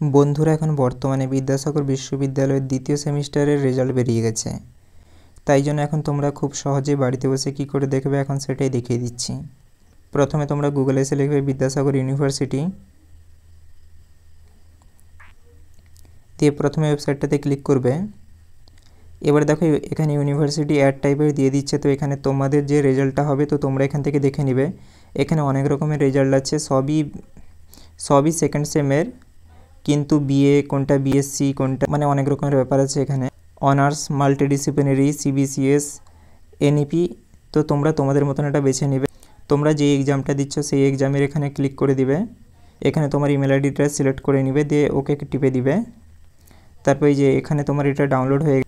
বন্ধুরা, এখন বর্তমানে বিদ্যাসাগর বিশ্ববিদ্যালয়ের দ্বিতীয় সেমিস্টারের রেজাল্ট বেরিয়ে গেছে। তাই জন্য এখন তোমরা খুব সহজেই বাড়িতে বসে কী করে দেখবে এখন সেটাই দেখিয়ে দিচ্ছি। প্রথমে তোমরা গুগলে এসে লিখবে বিদ্যাসাগর ইউনিভার্সিটি, দিয়ে প্রথমে ওয়েবসাইটটাতে ক্লিক করবে। এবার দেখো এখানে ইউনিভার্সিটি অ্যাড টাইপের দিয়ে দিচ্ছে, তো এখানে তোমাদের যে রেজাল্টটা হবে তো তোমরা এখান থেকে দেখে নিবে। এখানে অনেক রকমের রেজাল্ট আছে, সবই সেকেন্ড সেমের, কিন্তু বিএ কোনটা, বিএসসি কোনটা, মানে অনেক রকমের ব্যাপার আছে এখানে। অনার্স, মাল্টিডিসিপ্লিনারি, সিবিসিএস, এনইপি, তো তোমরা তোমাদের মতন এটা বেছে নেবে। তোমরা যে এক্সামটা দিচ্ছ সেই এক্সামের এখানে ক্লিক করে দিবে। এখানে তোমার ইমেল আইডিটা সিলেক্ট করে নিবে, দিয়ে ওকে টিপে দিবে। তারপরে যে এখানে তোমার এটা ডাউনলোড হয়ে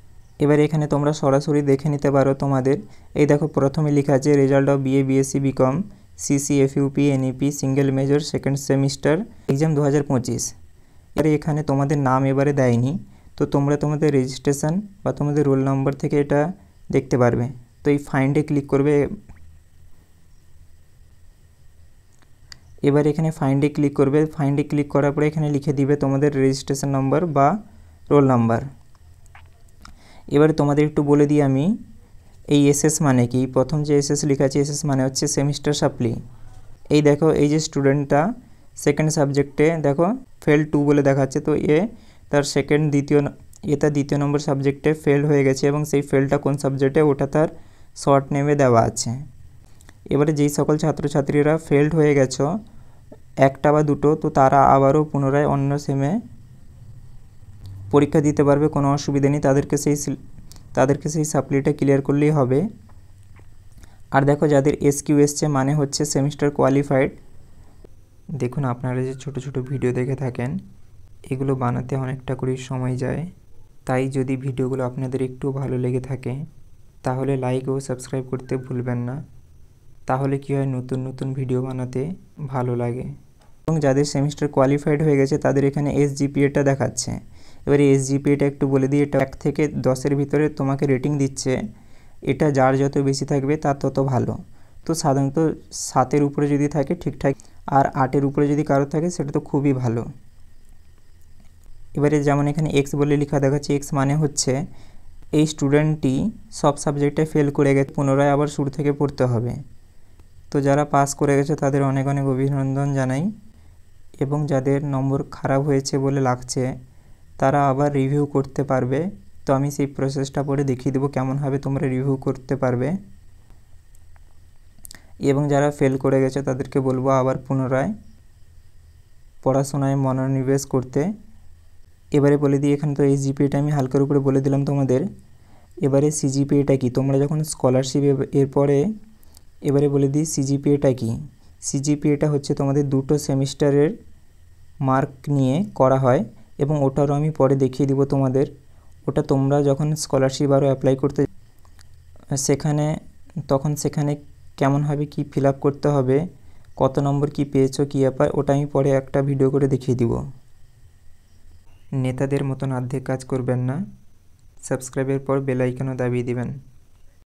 এবার এখানে তোমরা সরাসরি দেখে নিতে পারো তোমাদের। এই দেখো প্রথমে লেখা আছে result of BA, BSc, BCom, CC, FUP, NEP, single major, second semester exam 2025। এবারে এখানে তোমাদের নাম এবারে দেয়নি, তো তোমরা তোমাদের রেজিস্ট্রেশন বা তোমাদের রোল নাম্বার থেকে এটা দেখতে পারবে। তো এই ফাইন্ডে ক্লিক করবে। এবার এখানে ফাইন্ডে ক্লিক করবে। ফাইন্ডে ক্লিক করার পরে এখানে লিখে দিবে তোমাদের রেজিস্ট্রেশন নাম্বার বা রোল নাম্বার। এবারে তোমাদের একটু বলে দিই আমি এই এসএস মানে কি। প্রথম যে এসএস লেখা আছে, এসএস মানে হচ্ছে সেমিস্টার সাপ্লি। এই দেখো এই যে স্টুডেন্টটা সেকেন্ড সাবজেক্টে দেখো ফেল 2 বলে দেখাচ্ছে, তো তার তার দ্বিতীয় নম্বর সাবজেক্টে ফেল হয়ে গেছে, এবং সেই ফেলটা কোন সাবজেক্টে ওটা তার শর্ট নেমে দেওয়া আছে। এবারে যেই সকল ছাত্রছাত্রীরা ফেলড হয়ে গেছো একটা বা দুটো, তো তারা আবারও পুনরায় অন্য সেমে পরীক্ষা দিতে পারবে, কোনো অসুবিধা নেই। তাদেরকে সেই সাপ্লিটা ক্লিয়ার করলেই হবে। আর দেখো যাদের এসকিউ এসছে মানে হচ্ছে সেমিস্টার কোয়ালিফাইড। দেখুন আপনারা যে ছোট ছোট ভিডিও দেখে থাকেন এগুলো বানাতে অনেকটা করে সময় যায়, তাই যদি ভিডিওগুলো আপনাদের একটু ভালো লেগে থাকে তাহলে লাইক ও সাবস্ক্রাইব করতে ভুলবেন না। তাহলে কী হয়, নতুন নতুন ভিডিও বানাতে ভালো লাগে। এবং যাদের সেমিস্টার কোয়ালিফাইড হয়ে গেছে তাদের এখানে এসজিপিএটা দেখাচ্ছে। এবারে এসজিপিএটা একটু বলে দিই, এটা 1 থেকে 10-এর ভিতরে তোমাকে রেটিং দিচ্ছে। এটা যার যত বেশি থাকবে তার তত ভালো। তো সাধারণত 7-এর উপরে যদি থাকে ঠিকঠাক, আর 8-এর উপরে যদি কারো থাকে সেটা তো খুবই ভালো। এবারে যেমন এখানে এক্স বলে লেখা দেখাচ্ছে, এক্স মানে হচ্ছে এই স্টুডেন্টটি সব সাবজেক্টে ফেল করে গেছে, পুনরায় আবার শুরু থেকে পড়তে হবে। তো যারা পাস করে গেছে তাদের অনেক অনেক অভিনন্দন জানাই, এবং যাদের নম্বর খারাপ হয়েছে বলে লাগছে তারা আবার রিভিউ করতে পারবে। তো আমি সেই প্রসেসটা পরে দেখিয়ে দেবো কেমনভাবে তোমরা রিভিউ করতে পারবে। এবং যারা ফেল করে গেছে তাদেরকে বলবো আবার পুনরায় পড়াশোনায় মনোনিবেশ করতে। এবারে বলে দিই, এখানে তো এই জিপিএটা আমি হালকার উপরে বলে দিলাম তোমাদের। এবারে সিজিপিএটা কি, তোমরা যখন স্কলারশিপ এরপরে এবারে বলে দিই সিজিপিএটা কি। সিজিপিএটা হচ্ছে তোমাদের 2টো সেমিস্টারের মার্ক নিয়ে করা হয়, এবং ওটারও আমি পরে দেখিয়ে দিব তোমাদের। ওটা তোমরা যখন স্কলারশিপ আরও অ্যাপ্লাই করতে সেখানে কেমনভাবে কি ফিল আপ করতে হবে, কত নম্বর কি পেয়েছো, কী ব্যাপার, ওটা আমি পরে একটা ভিডিও করে দেখিয়ে দিব। নেতাদের মতন অর্ধেক কাজ করবেন না, সাবস্ক্রাইবের পর বেল আইকনও দাবিয়ে দিবেন।